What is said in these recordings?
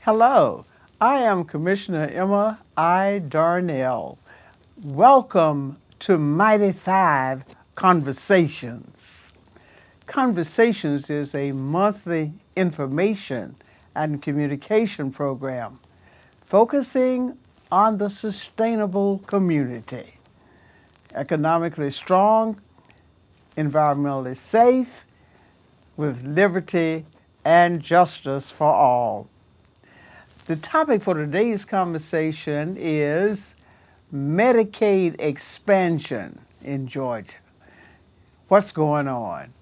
Hello, I am Commissioner Emma I. Darnell. Welcome to Mighty Five Conversations. Conversations is a monthly information and communication program focusing on the sustainable community. Economically strong, environmentally safe, with liberty and justice for all. The topic for today's conversation is Medicaid expansion in Georgia. What's going on?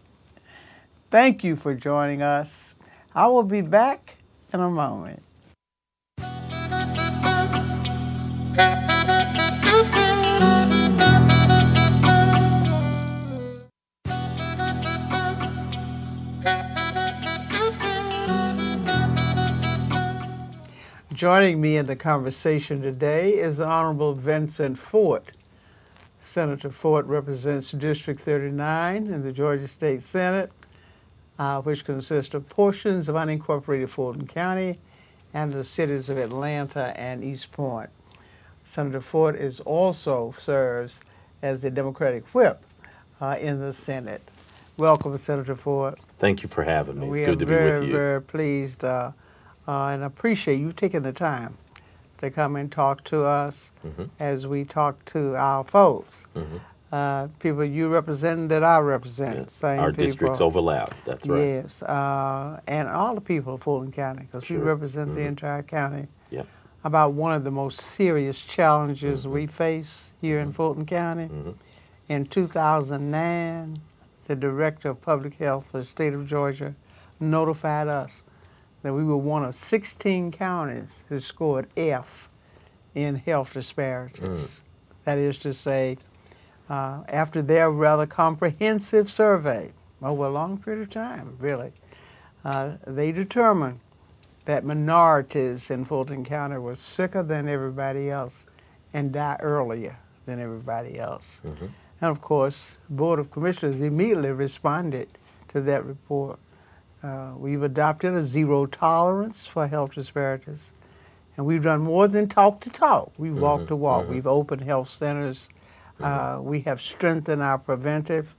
Thank you for joining us. I will be back in a moment. Joining me in the conversation today is the Honorable Vincent Fort. Senator Fort represents District 39 in the Georgia State Senate, which consists of portions of unincorporated Fulton County and the cities of Atlanta and East Point. Senator Fort also serves as the Democratic whip in the Senate. Welcome, Senator Fort. Thank you for having me. It's We good are to be with you. very pleased and appreciate you taking the time to come and talk to us as we talk to our folks. People you represent that I represent. Yes. Same Our people. districts overlap. That's right. Yes, and all the people of Fulton County, because we represent the entire county. Yep. About one of the most serious challenges we face here in Fulton County. In 2009, the Director of Public Health for the state of Georgia notified us that we were one of 16 counties who scored F in health disparities. That is to say, after their rather comprehensive survey over a long period of time, really, they determined that minorities in Fulton County were sicker than everybody else and die earlier than everybody else. And of course, the Board of Commissioners immediately responded to that report. We've adopted a zero tolerance for health disparities, and we've done more than talk to talk. We've walked to walk. We've opened health centers. We have strengthened our preventive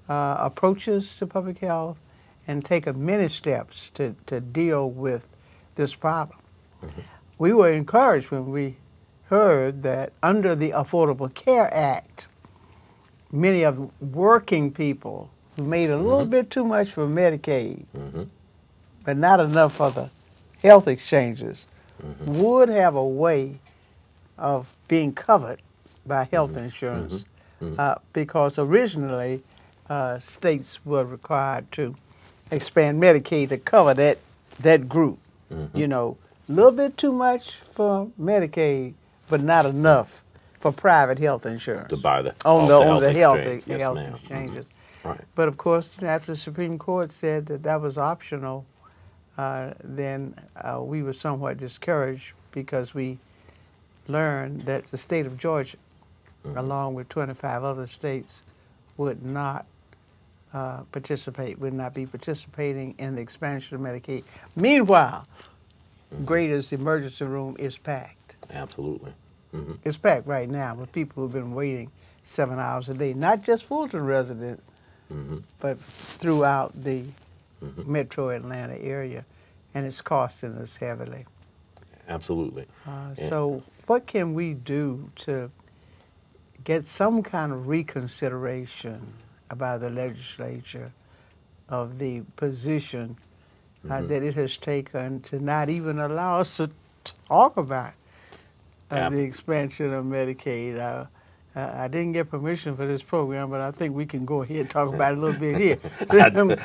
approaches to public health and taken many steps to deal with this problem. We were encouraged when we heard that under the Affordable Care Act, many of the working people who made a little bit too much for Medicaid, but not enough for the health exchanges, would have a way of being covered by health insurance because originally states were required to expand Medicaid to cover that group. You know, a little bit too much for Medicaid, but not enough for private health insurance. To buy the health exchange. exchanges. Right. But of course, after the Supreme Court said that was optional, then we were somewhat discouraged because we learned that the state of Georgia, along with 25 other states, would not be participating in the expansion of Medicaid. Meanwhile, Greater's emergency room is packed. Absolutely. It's packed right now with people who've been waiting 7 hours a day, not just Fulton residents, but throughout the metro Atlanta area, and it's costing us heavily. Absolutely. So what can we do to get some kind of reconsideration by the legislature of the position that it has taken to not even allow us to talk about the expansion of Medicaid? I didn't get permission for this program, but I think we can go ahead and talk about it a little bit here.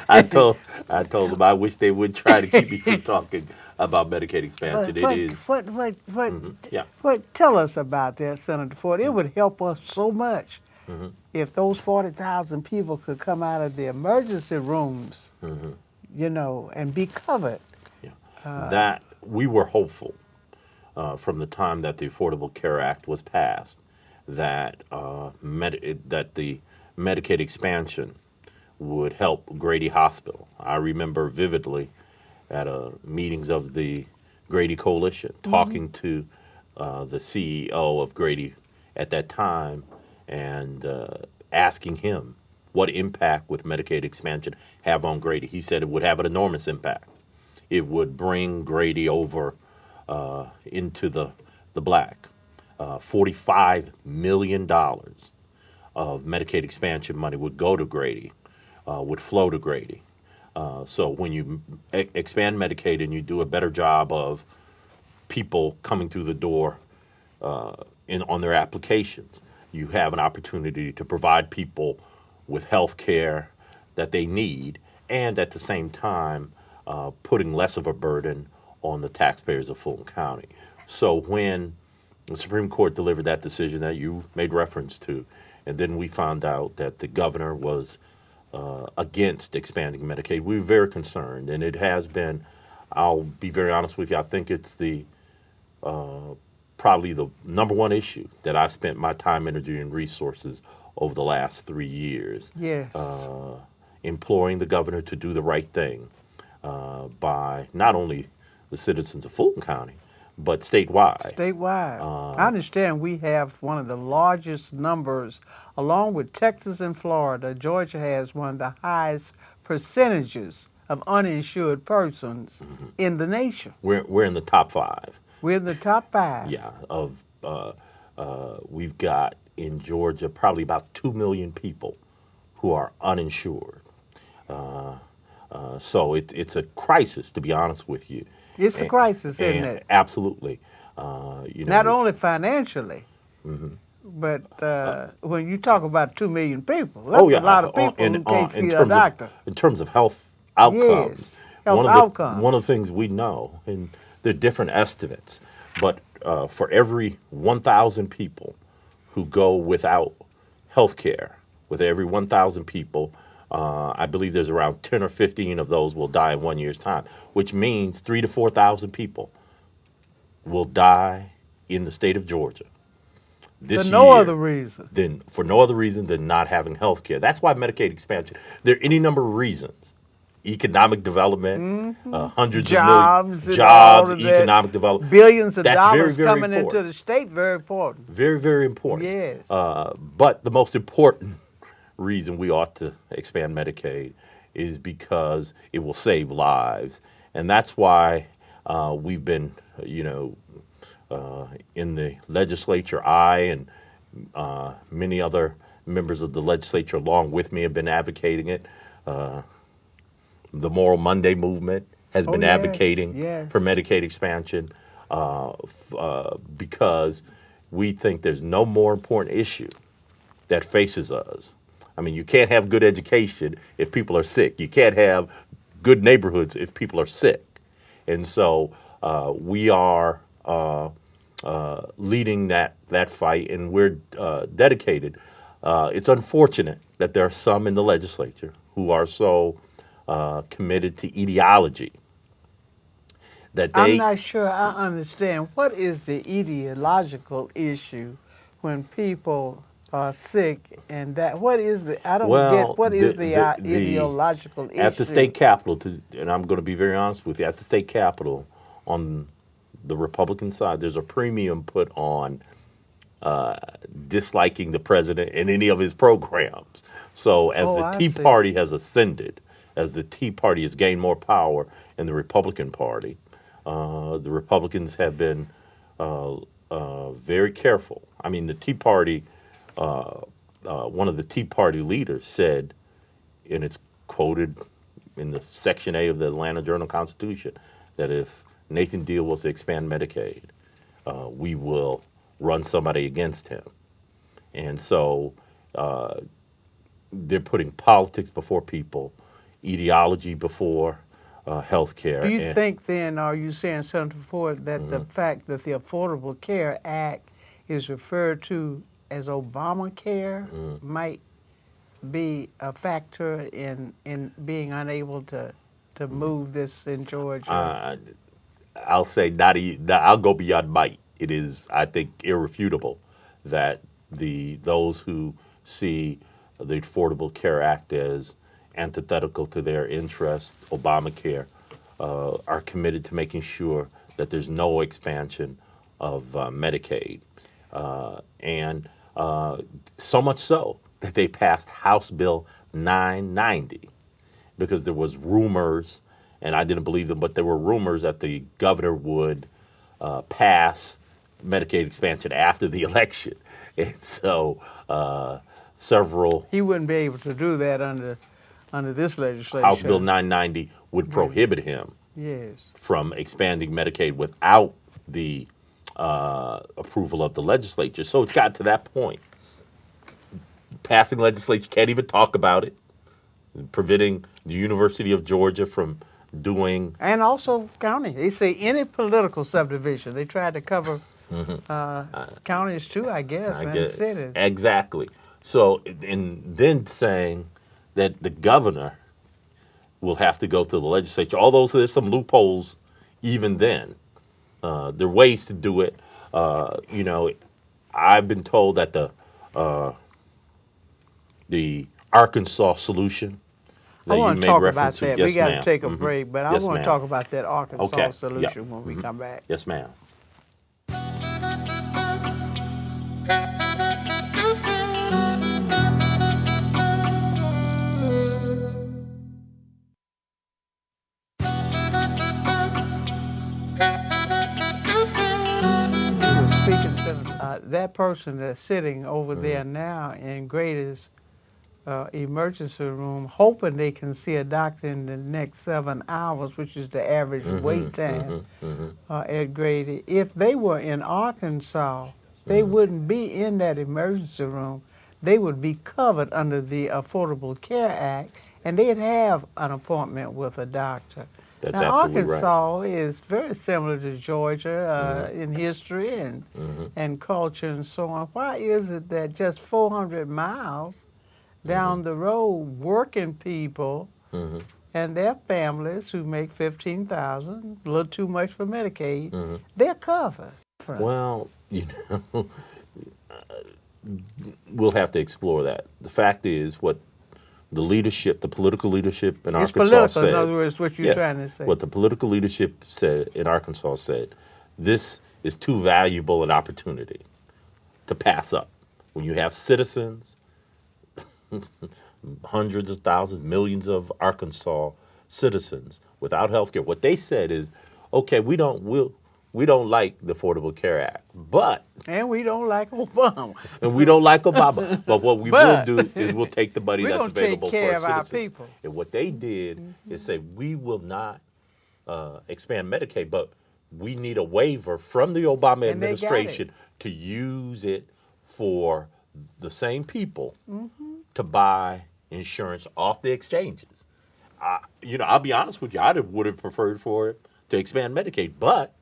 I told them I wish they would try to keep me from talking about Medicaid expansion. Tell us about that, Senator Ford. It would help us so much if those 40,000 people could come out of the emergency rooms, and be covered. That we were hopeful from the time that the Affordable Care Act was passed that that the Medicaid expansion would help Grady Hospital. I remember vividly at meetings of the Grady Coalition, talking to the CEO of Grady at that time and asking him what impact would Medicaid expansion have on Grady. He said it would have an enormous impact. It would bring Grady over into the black. $45 million of Medicaid expansion money would go to Grady, would flow to Grady. So when you expand Medicaid and you do a better job of people coming through the door on their applications, you have an opportunity to provide people with health care that they need, and at the same time putting less of a burden on the taxpayers of Fulton County. So when the Supreme Court delivered that decision that you made reference to, and then we found out that the governor was against expanding Medicaid, we were very concerned, and it has been, I'll be very honest with you, I think it's the probably the number one issue that I've spent my time, energy, and resources over the last 3 years. Yes. Imploring the governor to do the right thing by not only the citizens of Fulton County, but statewide. Statewide. I understand we have one of the largest numbers, along with Texas and Florida. Georgia has one of the highest percentages of uninsured persons in the nation. We're in the top 5. We're in the top 5. Yeah, we've got in Georgia probably about 2 million people who are uninsured. So it's a crisis, to be honest with you. It's a crisis, isn't it? Absolutely. Not only financially, but when you talk about 2 million people, that's a lot of people who can't see a doctor. In terms of health outcomes, Yes, health outcomes. One of the things we know, and there are different estimates, but for every 1,000 people who go without health care, with every 1,000 people, I believe there's around 10 or 15 of those will die in 1 year's time, which means 3,000 to 4,000 people will die in the state of Georgia this For no year other reason. for no other reason than not having health care. That's why Medicaid expansion, there are any number of reasons. Economic development, hundreds Jobs, of millions, and economic development. Billions of That's dollars very, very coming important. into the state, very important. Very, very important. Yes. But the most important reason we ought to expand Medicaid is because it will save lives. And that's why we've been, in the legislature, I and many other members of the legislature along with me have been advocating it. The Moral Monday movement has been advocating for Medicaid expansion because we think there's no more important issue that faces us. I mean, you can't have good education if people are sick. You can't have good neighborhoods if people are sick. And so we are leading that fight, and we're dedicated. It's unfortunate that there are some in the legislature who are so committed to ideology that they... I'm not sure I understand. What is the ideological issue when people are sick and that? What is the... I don't get what is the ideological issue? At the state capitol, and I'm going to be very honest with you, at the state capitol on the Republican side, there's a premium put on disliking the president and any of his programs. So as the Tea Party has ascended, as the Tea Party has gained more power in the Republican Party, the Republicans have been very careful. I mean, the Tea Party, one of the Tea Party leaders said, and it's quoted in the Section A of the Atlanta Journal-Constitution, that if Nathan Deal was to expand Medicaid, we will run somebody against him. And so they're putting politics before people, ideology before health care. Do you think then, are you saying, Senator Ford, that the fact that the Affordable Care Act is referred to as Obamacare might be a factor in being unable to move this in Georgia? I'll say I'll go beyond might. It is, I think, irrefutable that those who see the Affordable Care Act as antithetical to their interests, Obamacare, are committed to making sure that there's no expansion of Medicaid. And so much so that they passed House Bill 990 because there was rumors, and I didn't believe them, but there were rumors that the governor would pass Medicaid expansion after the election. And so several He wouldn't be able to do that under this legislation. House Bill 990 would prohibit him Yes. from expanding Medicaid without the approval of the legislature. So it's got to that point. Passing legislature can't even talk about it, preventing the University of Georgia from doing. And also county. They say any political subdivision. They tried to cover counties too, I guess, and cities. Exactly. So, and then saying that the governor will have to go to the legislature, although there's some loopholes even then. There are ways to do it. I've been told that the Arkansas solution that I want you to made talk reference about that. to. Yes, We got to ma'am. take a break, but I Yes, want ma'am. to talk about that Arkansas Okay. solution Yeah. when we come back. Yes, ma'am. We were speaking to that person that's sitting over there now in Grady's emergency room, hoping they can see a doctor in the next 7 hours, which is the average wait time at Grady. If they were in Arkansas, they wouldn't be in that emergency room. They would be covered under the Affordable Care Act, and they'd have an appointment with a doctor. That's now, absolutely right. Arkansas is very similar to Georgia in history and culture and so on. Why is it that just 400 miles down the road, working people and their families who make $15,000, a little too much for Medicaid, they're covered? Well, we'll have to explore that. The fact is, what the leadership, the political leadership in It's Arkansas political, said. in other words, what you're Yes, trying to say. what the political leadership said in Arkansas said, this is too valuable an opportunity to pass up. When you have citizens, hundreds of thousands, millions of Arkansas citizens without health care, what they said is, okay, we don't like the Affordable Care Act, but And we don't like Obama. and we don't like Obama. But what we will do is we'll take the money We're that's gonna take available care for of our our citizens. people. And what they did is say, we will not expand Medicaid, but we need a waiver from the Obama And they got administration to use it for the same people to buy insurance off the exchanges. I'll be honest with you, I would have preferred for it to expand Medicaid, but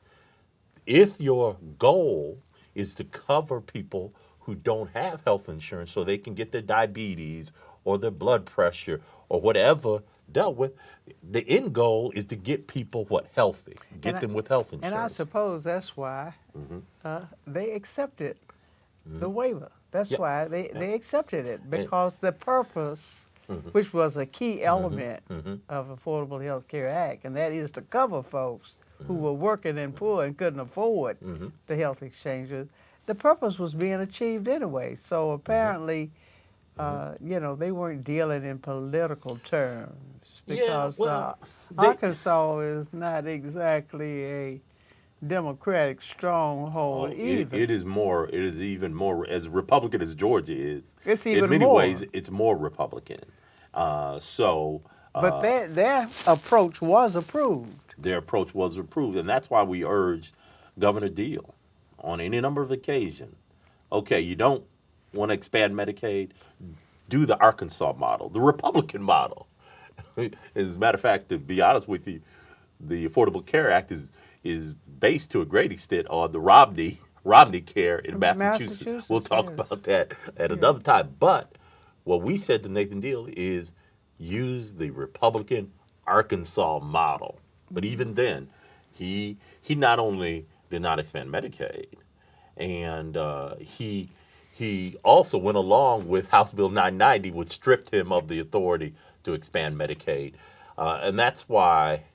if your goal is to cover people who don't have health insurance so they can get their diabetes or their blood pressure or whatever dealt with, the end goal is to get people healthy, get them with health insurance. And I suppose that's why they accepted the waiver. That's why they accepted it, because the purpose, which was a key element of Affordable Health Care Act, and that is to cover folks who were working and poor and couldn't afford the health exchanges, the purpose was being achieved anyway. So apparently, they weren't dealing in political terms, because Arkansas is not exactly a Democratic stronghold either. It is even more, as Republican as Georgia is. It's even in many more. ways, it's more Republican. But their approach was approved. Their approach was approved, and that's why we urged Governor Deal on any number of occasions. Okay, you don't want to expand Medicaid, do the Arkansas model, the Republican model. As a matter of fact, to be honest with you, the Affordable Care Act is based to a great extent on the Romney care in Massachusetts. We'll talk about that at another time. But what we said to Nathan Deal is use the Republican Arkansas model. But even then, he not only did not expand Medicaid, and he also went along with House Bill 990, which stripped him of the authority to expand Medicaid. And that's why,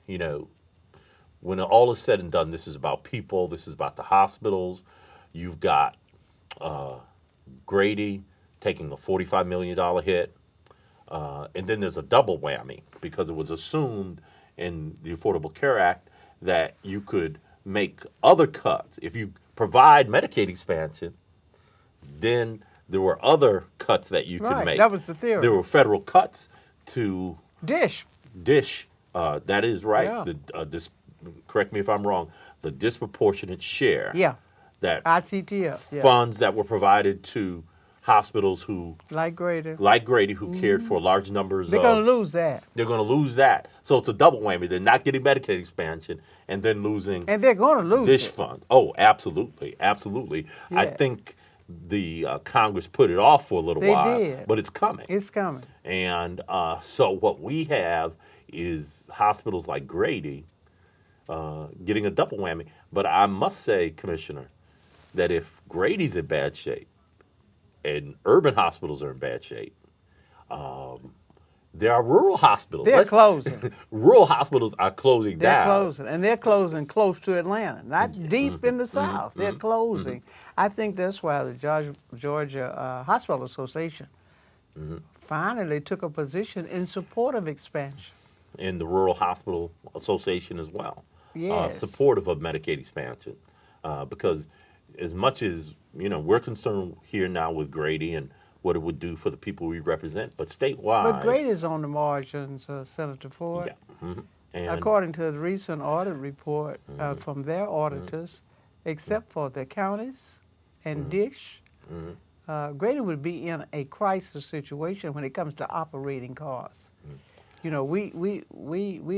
when all is said and done, this is about people. This is about the hospitals. You've got Grady taking a $45 million hit. And then there's a double whammy because it was assumed in the Affordable Care Act that you could make other cuts. If you provide Medicaid expansion, then there were other cuts that you could make. That was the theory. There were federal cuts to Dish. That is right. Yeah. Correct me if I'm wrong. The disproportionate share. Yeah. That ITTF. Yeah. funds that were provided to hospitals who, Like Grady, who cared for large numbers they're going to lose that. They're going to lose that. So it's a double whammy. They're not getting Medicaid expansion and then losing And they're going to lose DISH it. fund. Oh, absolutely. Absolutely. I Yeah. think the Congress put it off for a little They while, did. but it's coming. It's coming. And so what we have is hospitals like Grady getting a double whammy. But I must say, Commissioner, that if Grady's in bad shape and urban hospitals are in bad shape, there are rural hospitals. They're closing. Rural hospitals are closing They're down. closing. And they're closing close to Atlanta, not deep in the South. They're closing. I think that's why the Georgia Hospital Association finally took a position in support of expansion. In the Rural Hospital Association as well. Yes. Supportive of Medicaid expansion. Because as much as, we're concerned here now with Grady and what it would do for the people we represent, but statewide. But Grady's on the margins, Senator Ford. Yeah. And According to the recent audit report from their auditors, except for the counties and DISH, Grady would be in a crisis situation when it comes to operating costs. We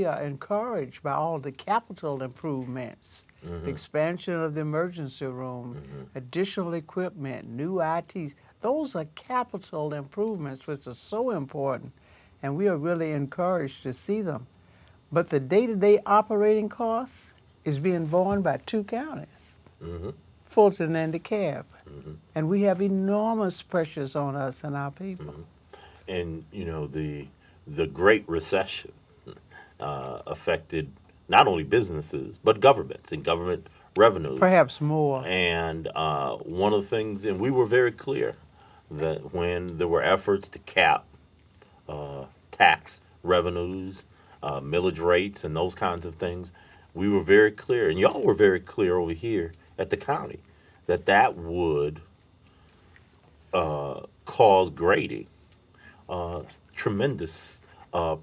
are encouraged by all the capital improvements, expansion of the emergency room, additional equipment, new ITs. Those are capital improvements, which are so important, and we are really encouraged to see them. But the day-to-day operating costs is being borne by two counties, Fulton and DeKalb. And we have enormous pressures on us and our people. And, the Great Recession affected not only businesses, but governments and government revenues. Perhaps more. And one of the things, and we were very clear that when there were efforts to cap tax revenues, millage rates, and those kinds of things, we were very clear, and y'all were very clear over here at the county, that would cause Grady tremendous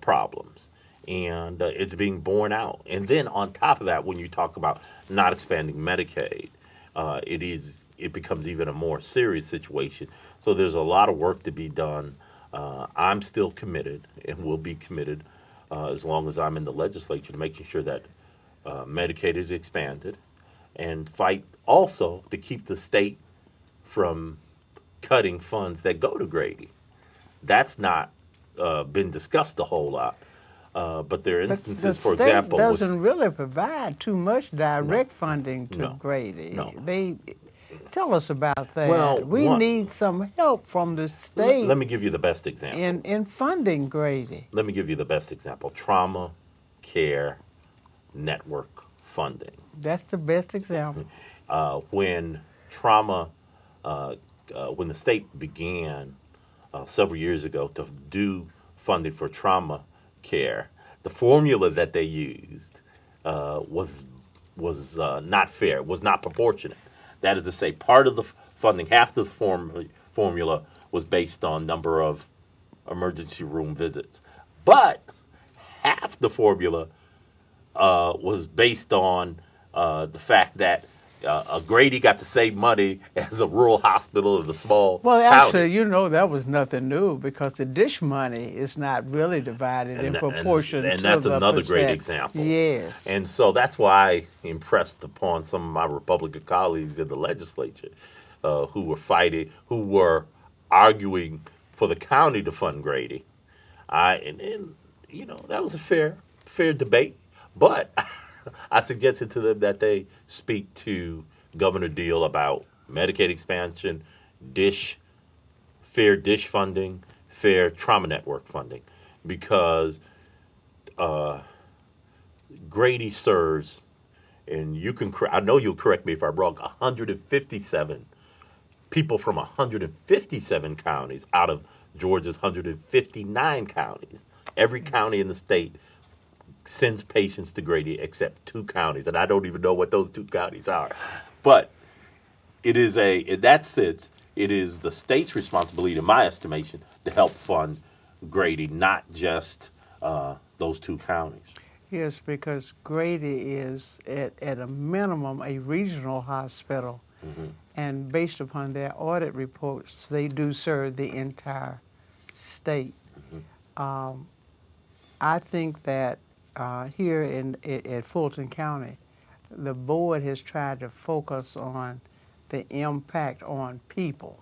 problems. And it's being borne out. And then on top of that, when you talk about not expanding Medicaid, it becomes even a more serious situation. So there's a lot of work to be done. I'm still committed and will be committed as long as I'm in the legislature to making sure that Medicaid is expanded and fight also to keep the state from cutting funds that go to Grady. That's not been discussed a whole lot. But there are instances, for example, the state doesn't really provide too much direct funding to Grady. No. Tell us about that. Well, we need some help from the state. Let me give you the best example. In funding Grady. Let me give you the best example. Trauma Care Network funding. That's the best example. When when the state began several years ago to do funding for trauma care, the formula that they used was not fair, was not proportionate. That is to say, part of the funding, half the formula was based on number of emergency room visits, but half the formula was based on the fact that Grady got to save money as a rural hospital in a small Well, county. actually, that was nothing new because the DISH money is not really divided in proportion to the and that's another great percent. example. Yes. And so that's why I impressed upon some of my Republican colleagues in the legislature who were arguing for the county to fund Grady. And that was a fair debate, but I suggested to them that they speak to Governor Deal about Medicaid expansion, fair DISH funding, fair trauma network funding, because Grady serves and I know you'll correct me if I'm wrong, 157 people from 157 counties out of Georgia's 159 counties. Every county in the state sends patients to Grady except 2 counties, and I don't even know what those 2 counties are. But it is in that sense, it is the state's responsibility, in my estimation, to help fund Grady, not just those 2 counties. Yes, because Grady is at a minimum a regional hospital, and based upon their audit reports, they do serve the entire state. I think that here at Fulton County, the board has tried to focus on the impact on people.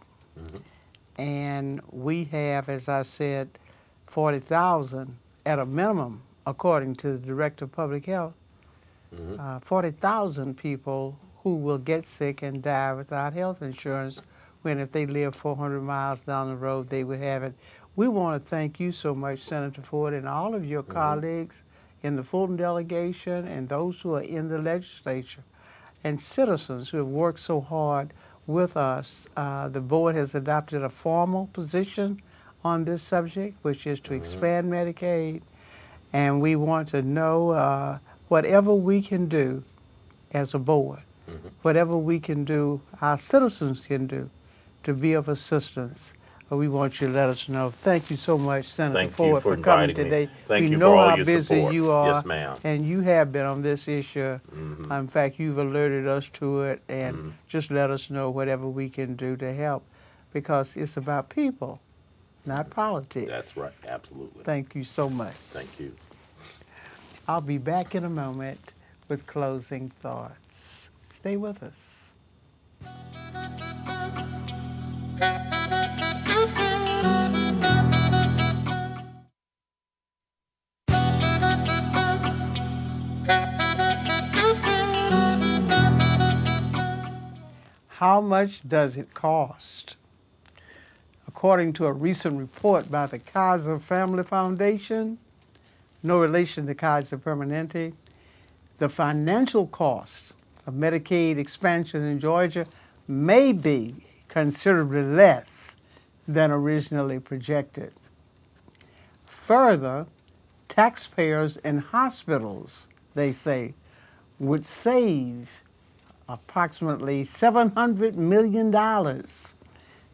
And we have, as I said, 40,000 at a minimum, according to the Director of Public Health, 40,000 people who will get sick and die without health insurance when if they live 400 miles down the road, they would have it. We want to thank you so much, Senator Ford, and all of your colleagues in the Fulton delegation and those who are in the legislature and citizens who have worked so hard with us. The board has adopted a formal position on this subject, which is to expand Medicaid, and we want to know whatever we can do as a board, whatever we can do, our citizens can do to be of assistance. We want you to let us know. Thank you so much, Senator Ford, for coming today. Thank you know for all how your busy support. you are, Yes, ma'am. and you have been on this issue. In fact, you've alerted us to it, and just let us know whatever we can do to help, because it's about people, not politics. That's right, absolutely. Thank you so much. Thank you. I'll be back in a moment with closing thoughts. Stay with us. How much does it cost? According to a recent report by the Kaiser Family Foundation, no relation to Kaiser Permanente, the financial cost of Medicaid expansion in Georgia may be considerably less than originally projected. Further, taxpayers in hospitals, they say, would save approximately $700 million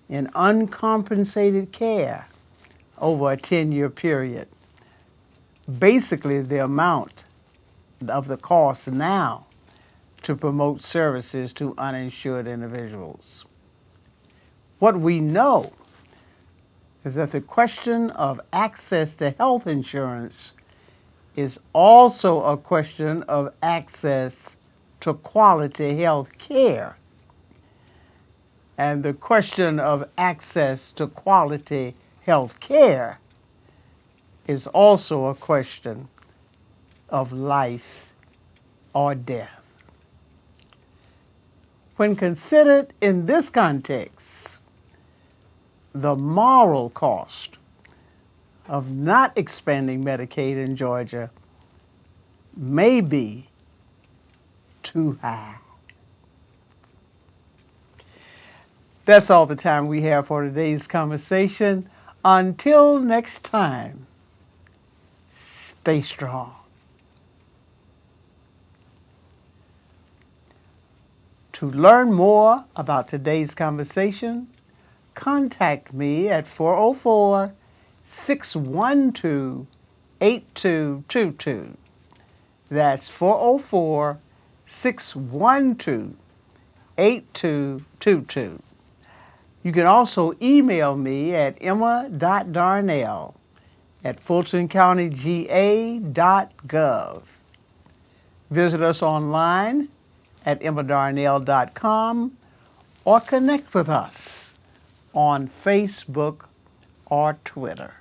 in uncompensated care over a 10-year period. Basically, the amount of the cost now to promote services to uninsured individuals. What we know is that the question of access to health insurance is also a question of access to quality health care. And the question of access to quality health care is also a question of life or death. When considered in this context, the moral cost of not expanding Medicaid in Georgia may be too high. That's all the time we have for today's conversation. Until next time, stay strong. To learn more about today's conversation, contact me at 404-612-8222. That's 404-612-8222. You can also email me at emma.darnell@fultoncountyga.gov. Visit us online at emmadarnell.com or connect with us on Facebook or Twitter.